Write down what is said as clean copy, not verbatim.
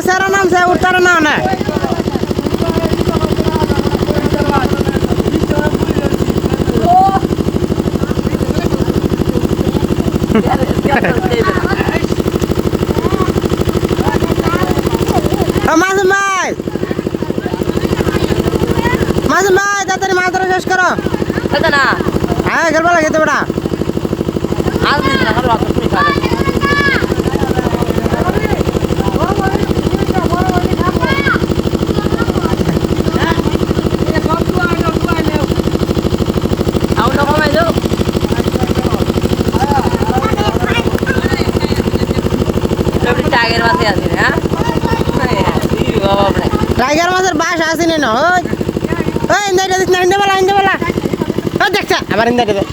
সারা নাম সে উঠতারে না না মাসুম ভাই তাড়াতাড়ি মাছ ধরা শেষ করো না হ্যাঁ খেলবা লাগে তো বেটা আজ দিন না হলো তুমি খাবে আউ না কমাই দাও তুমি টাইগার মাছ আছে হ্যাঁ টাইগার মাছের বাস আসেনি না ওই ওই ইন্দাইটা দিস না ইন্দা বলা ওই দেখছা আবার ইন্দাইটা দে